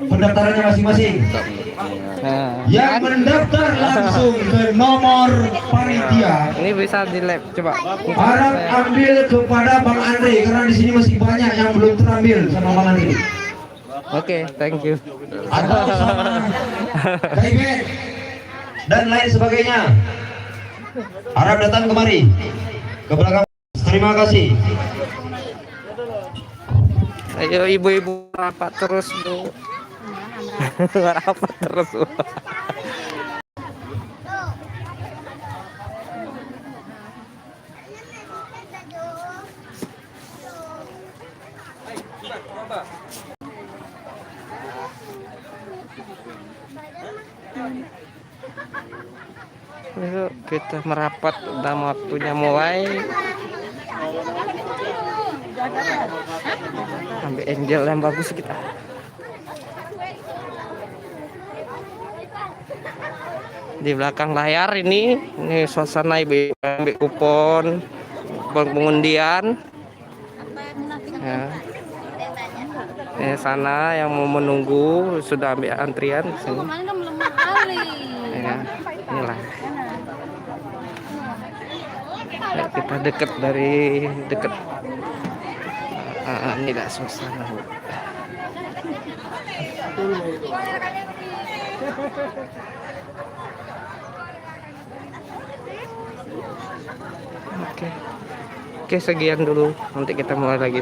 pendaftarannya masing-masing. Yang mendaftar langsung ke nomor panitia. Ini bisa di lab coba. Harap ambil kepada Bang Andre karena di sini masih banyak yang belum terambil sama Bang Andre. Oke, thank you. Atau sama Kaibet dan lain sebagainya. Harap datang kemari ke belakang. Terima kasih. Ayo ibu-ibu rapat terus Bu. Rapat terus Bu. Yuk kita merapat, udah waktunya mulai. Ambil angel yang bagus kita. Di belakang layar ini suasana ibu ambil kupon pengundian. Ya. Sana yang mau menunggu sudah ambil antrian di sini. Ya, inilah. Ya, kita dekat dari dekat. Ini dah suasana. Oke, sekian dulu. Nanti kita mulai lagi.